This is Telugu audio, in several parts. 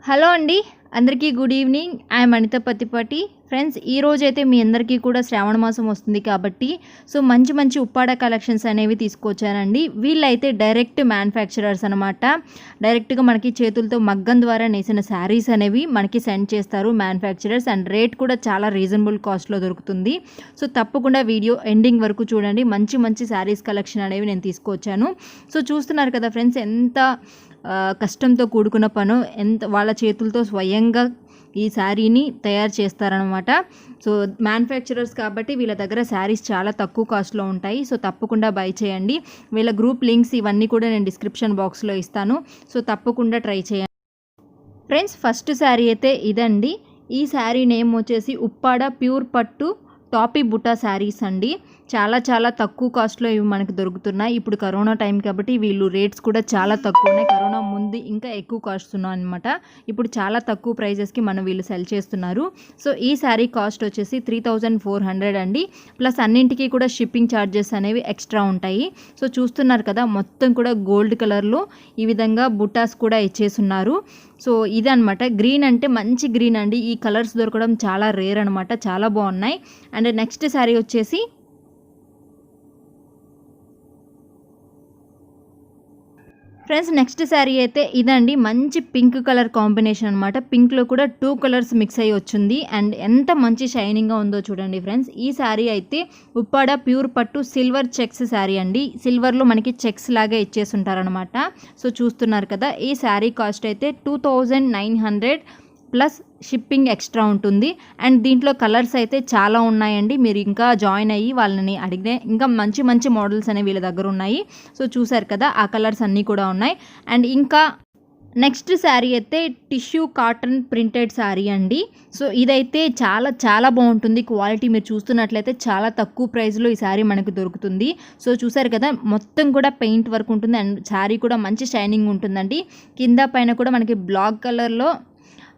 హలో అండి, అందరికీ good evening. I'm Anitha Pattipati. Friends, ఈ రోజైతే మీ అందరికీ కూడా శ్రావణ మాసం వస్తుంది కాబట్టి మంచి మంచి ఉప్పాడ కలెక్షన్స్ అనేవి తీసుకొచ్చానండి. వీళ్ళైతే డైరెక్ట్ మ్యానుఫ్యాక్చరర్స్ అనమాట. డైరెక్ట్గా మనకి చేతులతో మగ్గం ద్వారా నేసిన శారీస్ అనేవి మనకి సెండ్ చేస్తారు మ్యానుఫ్యాక్చరర్స్. అండ్ రేట్ కూడా చాలా రీజనబుల్ కాస్ట్లో దొరుకుతుంది. తప్పకుండా వీడియో ఎండింగ్ వరకు చూడండి. మంచి మంచి శారీస్ కలెక్షన్ అనేవి నేను తీసుకొచ్చాను. చూస్తున్నారు కదా ఫ్రెండ్స్, ఎంత కష్టంతో కూడుకున్న పను, ఎంత వాళ్ళ చేతులతో స్వయంగా ఈ శారీని తయారు చేస్తారనమాట. మ్యానుఫ్యాక్చరర్స్ కాబట్టి వీళ్ళ దగ్గర శారీస్ చాలా తక్కువ కాస్ట్లో ఉంటాయి. తప్పకుండా బై చేయండి. వీళ్ళ గ్రూప్ లింక్స్ ఇవన్నీ కూడా నేను డిస్క్రిప్షన్ బాక్స్లో ఇస్తాను. తప్పకుండా ట్రై చేయండి. ఫ్రెండ్స్, ఫస్ట్ శారీ అయితే ఇదండి. ఈ శారీ నేమ్ వచ్చేసి ఉప్పాడ ప్యూర్ పట్టు టాపీ బుటా శారీస్ అండి. చాలా చాలా తక్కువ కాస్ట్లో ఇవి మనకు దొరుకుతున్నాయి. ఇప్పుడు కరోనా టైం కాబట్టి వీళ్ళు రేట్స్ కూడా చాలా తక్కువ ఉన్నాయి. కరోనా ముందు ఇంకా ఎక్కువ కాస్ట్ ఉన్నాయి అనమాట. ఇప్పుడు చాలా తక్కువ ప్రైజెస్కి వీళ్ళు సెల్ చేస్తున్నారు. ఈ శారీ కాస్ట్ వచ్చేసి 3400 అండి. ప్లస్ అన్నింటికి కూడా షిప్పింగ్ ఛార్జెస్ అనేవి ఎక్స్ట్రా ఉంటాయి. చూస్తున్నారు కదా, మొత్తం కూడా గోల్డ్ కలర్లో ఈ విధంగా బుటాస్ కూడా ఇచ్చేస్తున్నారు. ఇదనమాట. గ్రీన్ అంటే మంచి గ్రీన్ అండి. ఈ కలర్స్ దొరకడం చాలా రేర్ అనమాట. చాలా బాగున్నాయి. అండ్ నెక్స్ట్ శారీ వచ్చేసి ఫ్రెండ్స్, నెక్స్ట్ శారీ అయితే ఇదండి. మంచి పింక్ కలర్ కాంబినేషన్ అనమాట. పింక్లో కూడా 2 కలర్స్ మిక్స్ అయ్యి వచ్చింది. అండ్ ఎంత మంచి షైనింగ్గా ఉందో చూడండి ఫ్రెండ్స్. ఈ శారీ అయితే ఉప్పాడ ప్యూర్ పట్టు సిల్వర్ చెక్స్ శారీ అండి. సిల్వర్లో మనకి చెక్స్ లాగా ఇచ్చేసి ఉంటారనమాట. చూస్తున్నారు కదా, ఈ శారీ కాస్ట్ అయితే 2900 ప్లస్ షిప్పింగ్ ఎక్స్ట్రా ఉంటుంది. అండ్ దీంట్లో కలర్స్ అయితే చాలా ఉన్నాయండి. మీరు ఇంకా జాయిన్ అయ్యి వాళ్ళని అడిగితే ఇంకా మంచి మంచి మోడల్స్ అనేవి వీళ్ళ దగ్గర ఉన్నాయి. చూసారు కదా, ఆ కలర్స్ అన్నీ కూడా ఉన్నాయి. అండ్ ఇంకా నెక్స్ట్ శారీ అయితే టిష్యూ కాటన్ ప్రింటెడ్ శారీ అండి. ఇదైతే చాలా చాలా బాగుంటుంది. క్వాలిటీ మీరు చూస్తున్నట్లయితే చాలా తక్కువ ప్రైస్లో ఈ శారీ మనకు దొరుకుతుంది. చూసారు కదా, మొత్తం కూడా పెయింట్ వర్క్ ఉంటుంది. అండ్ శారీ కూడా మంచి షైనింగ్ ఉంటుందండి. కింద పైన కూడా మనకి బ్లాక్ కలర్లో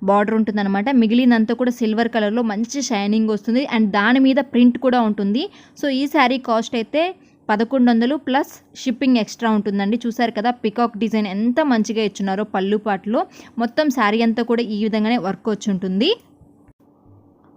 బార్డర్ ఉంటుందన్నమాట. మిగిలినంతా కూడా సిల్వర్ కలర్లో మంచి షైనింగ్ వస్తుంది. అండ్ దాని మీద ప్రింట్ కూడా ఉంటుంది. ఈ శారీ కాస్ట్ అయితే 1100 ప్లస్ షిప్పింగ్ ఎక్స్ట్రా ఉంటుందండి. చూసారు కదా, పికాక్ డిజైన్ ఎంత మంచిగా ఇచ్చున్నారో పళ్ళు పాటలో. మొత్తం శారీ అంతా కూడా ఈ విధంగానే వర్క్ వచ్చి ఉంటుంది.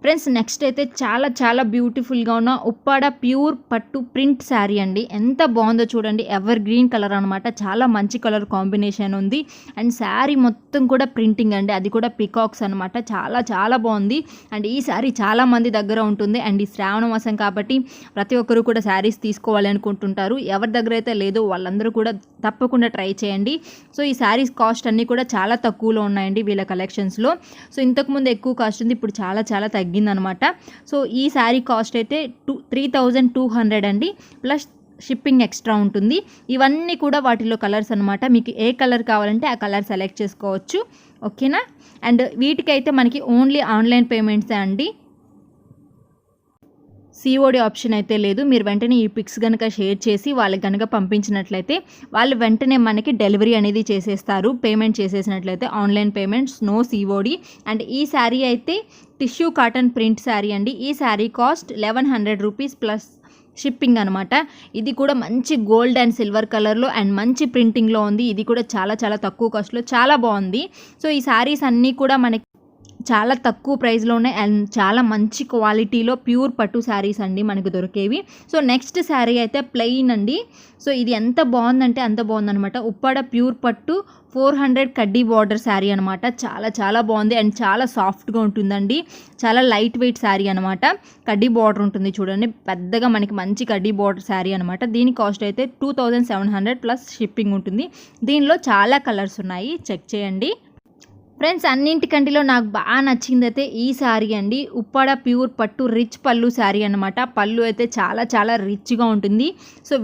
ఫ్రెండ్స్, నెక్స్ట్ అయితే చాలా చాలా బ్యూటిఫుల్గా ఉన్న ఉప్పాడ ప్యూర్ పట్టు ప్రింట్ శారీ అండి. ఎంత బాగుందో చూడండి. ఎవర్ గ్రీన్ కలర్ అనమాట. చాలా మంచి కలర్ కాంబినేషన్ ఉంది. అండ్ శారీ మొత్తం కూడా ప్రింటింగ్ అండి. అది కూడా పికాక్స్ అనమాట. చాలా చాలా బాగుంది. అండ్ ఈ శారీ చాలా మంది దగ్గర ఉంటుంది. అండ్ ఈ శ్రావణ మాసం కాబట్టి ప్రతి ఒక్కరు కూడా శారీస్ తీసుకోవాలి అనుకుంటుంటారు. ఎవరి దగ్గర అయితే లేదో వాళ్ళందరూ కూడా తప్పకుండా ట్రై చేయండి. ఈ శారీస్ కాస్ట్ అన్నీ కూడా చాలా తక్కువలో ఉన్నాయండి వీళ్ళ కలెక్షన్స్లో. ఇంతకుముందు ఎక్కువ కాస్ట్ ఉంది, ఇప్పుడు చాలా చాలా తగ్గిందనమాట. ఈ శారీ కాస్ట్ అయితే 3200 అండి. ప్లస్ షిప్పింగ్ ఎక్స్ట్రా ఉంటుంది. ఇవన్నీ కూడా వాటిలో కలర్స్ అనమాట. మీకు ఏ కలర్ కావాలంటే ఆ కలర్ సెలెక్ట్ చేసుకోవచ్చు. ఓకేనా? అండ్ వీటికైతే మనకి ఓన్లీ ఆన్లైన్ పేమెంట్సే అండి. సిఓడి ఆప్షన్ అయితే లేదు. మీరు వెంటనే ఈ పిక్స్ కనుక షేర్ చేసి వాళ్ళకి కనుక పంపించినట్లయితే వాళ్ళు వెంటనే మనకి డెలివరీ అనేది చేసేస్తారు. పేమెంట్ చేసేసినట్లయితే online payments, no COD. And ఈ శారీ అయితే టిష్యూ కాటన్ ప్రింట్ శారీ అండి. ఈ sari cost 1100 rupees plus shipping అనమాట. ఇది కూడా మంచి గోల్డ్ అండ్ సిల్వర్ కలర్లో అండ్ మంచి ప్రింటింగ్లో ఉంది. ఇది కూడా చాలా చాలా తక్కువ కాస్ట్లో చాలా బాగుంది. ఈ శారీస్ అన్నీ కూడా మనకి చాలా తక్కువ ప్రైస్లో ఉన్నాయి. అండ్ చాలా మంచి క్వాలిటీలో ప్యూర్ పట్టు శారీస్ అండి మనకు దొరికేవి. నెక్స్ట్ శారీ అయితే ప్లెయిన్ అండి. ఇది ఎంత బాగుందంటే అంత బాగుందనమాట. ఉప్పాడ ప్యూర్ పట్టు 400 కడ్డీ బార్డర్ శారీ అనమాట. చాలా చాలా బాగుంది. అండ్ చాలా సాఫ్ట్గా ఉంటుందండి. చాలా లైట్ వెయిట్ శారీ అనమాట. కడ్డీ బార్డర్ ఉంటుంది చూడండి, పెద్దగా మనకి మంచి కడ్డీ బార్డర్ శారీ అనమాట. దీని కాస్ట్ అయితే 2700 ప్లస్ షిప్పింగ్ ఉంటుంది. దీనిలో చాలా కలర్స్ ఉన్నాయి, చెక్ చేయండి. ఫ్రెండ్స్, అన్నింటికంటిలో నాకు బాగా నచ్చింది అయితే ఈ శారీ అండి. ఉప్పాడ ప్యూర్ పట్టు రిచ్ పళ్ళు శారీ అనమాట. పళ్ళు అయితే చాలా చాలా రిచ్గా ఉంటుంది.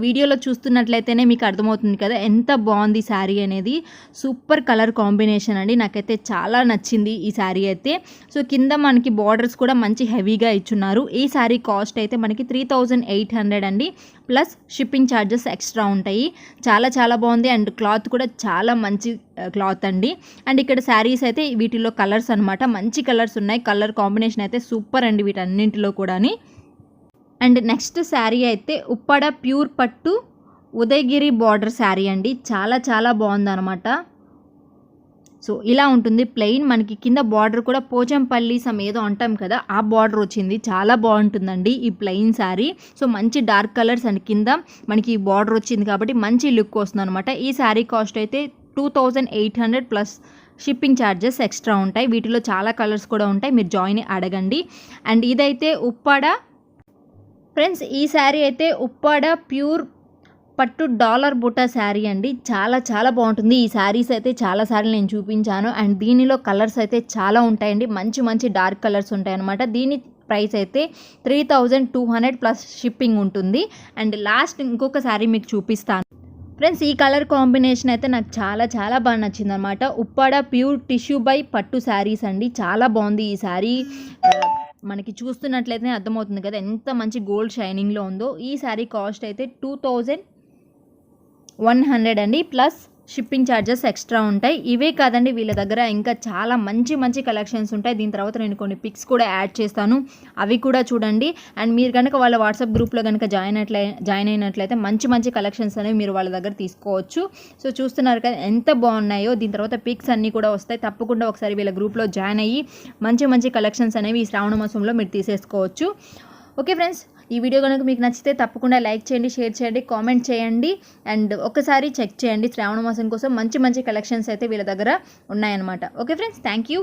వీడియోలో చూస్తున్నట్లయితేనే మీకు అర్థమవుతుంది కదా ఎంత బాగుంది శారీ అనేది. సూపర్ కలర్ కాంబినేషన్ అండి. నాకైతే చాలా నచ్చింది ఈ శారీ అయితే. కింద మనకి బార్డర్స్ కూడా మంచి హెవీగా ఇచ్చున్నారు. ఈ శారీ కాస్ట్ అయితే మనకి 3800 అండి. ప్లస్ షిప్పింగ్ ఛార్జెస్ ఎక్స్ట్రా ఉంటాయి. చాలా చాలా బాగుంది. అండ్ క్లాత్ కూడా చాలా మంచి క్లాత్ అండి. అండ్ ఇక్కడ శారీస్ అయితే వీటిలో కలర్స్ అనమాట. మంచి కలర్స్ ఉన్నాయి. కలర్ కాంబినేషన్ అయితే సూపర్ అండి వీటన్నింటిలో కూడా. అండ్ నెక్స్ట్ శారీ అయితే ఉప్పాడ ప్యూర్ పట్టు ఉదయగిరి బార్డర్ శారీ అండి. చాలా చాలా బాగుందన్నమాట. సో ఇలా ఉంటుంది ప్లెయిన్. మనకి కింద బార్డర్ కూడా పోచంపల్లి ఏదో అంటాం కదా, ఆ బార్డర్ వచ్చింది. చాలా బాగుంటుందండి ఈ ప్లెయిన్ శారీ. సో మంచి డార్క్ కలర్స్ అండ్ కింద మనకి బార్డర్ వచ్చింది కాబట్టి మంచి లుక్ వస్తుంది అనమాట. ఈ శారీ కాస్ట్ అయితే 2800 ప్లస్ షిప్పింగ్ ఛార్జెస్ ఎక్స్ట్రా ఉంటాయి. వీటిలో చాలా కలర్స్ కూడా ఉంటాయి, మీరు జాయిన్ అడగండి. అండ్ ఇదైతే ఉప్పాడ ఫ్రెండ్స్, ఈ శారీ అయితే ఉప్పాడ ప్యూర్ పట్టు డాలర్ బుట్ట శారీ అండి. చాలా చాలా బాగుంటుంది. ఈ శారీస్ అయితే చాలాసార్లు నేను చూపించాను. అండ్ దీనిలో కలర్స్ అయితే చాలా ఉంటాయండి, మంచి మంచి డార్క్ కలర్స్ ఉంటాయి అనమాట. దీని ప్రైస్ అయితే 3200 ప్లస్ షిప్పింగ్ ఉంటుంది. అండ్ లాస్ట్ ఇంకొక శారీ మీకు చూపిస్తాను ఫ్రెండ్స్. ఈ కలర్ కాంబినేషన్ అయితే నాకు చాలా చాలా బాగా నచ్చింది అనమాట. ఉప్పాడ ప్యూర్ టిష్యూ బై పట్టు శారీస్ అండి. చాలా బాగుంది ఈ శారీ. మనకి చూస్తున్నట్లయితే అర్థమవుతుంది కదా ఎంత మంచి గోల్డ్ షైనింగ్లో ఉందో. ఈ శారీ కాస్ట్ అయితే 2100 అండి, ప్లస్ షిప్పింగ్ ఛార్జెస్ ఎక్స్ట్రా ఉంటాయి. ఇవే కాదండి, వీళ్ళ దగ్గర ఇంకా చాలా మంచి మంచి కలెక్షన్స్ ఉంటాయి. దీని తర్వాత నేను కొన్ని పిక్స్ కూడా యాడ్ చేస్తాను, అవి కూడా చూడండి. అండ్ మీరు కనుక వాళ్ళ వాట్సాప్ గ్రూప్లో కనుక జాయిన్ అయినట్లయితే మంచి మంచి కలెక్షన్స్ అనేవి మీరు వాళ్ళ దగ్గర తీసుకోవచ్చు. సో చూస్తున్నారు కదా ఎంత బాగున్నాయో. దీని తర్వాత పిక్స్ అన్నీ కూడా వస్తాయి. తప్పకుండా ఒకసారి వీళ్ళ గ్రూప్లో జాయిన్ అయ్యి మంచి మంచి కలెక్షన్స్ అనేవి ఈ శ్రావణ మాసంలో మీరు తీసేసుకోవచ్చు. ఓకే ఫ్రెండ్స్, ఈ వీడియో కనుక మీకు నచ్చితే తప్పకుండా లైక్ చేయండి, షేర్ చేయండి, కామెంట్ చేయండి. అండ్ ఒకసారి చెక్ చేయండి, శ్రావణ మాసం కోసం మంచి మంచి కలెక్షన్స్ అయితే వీళ్ళ దగ్గర ఉన్నాయన్నమాట. Okay friends, thank you.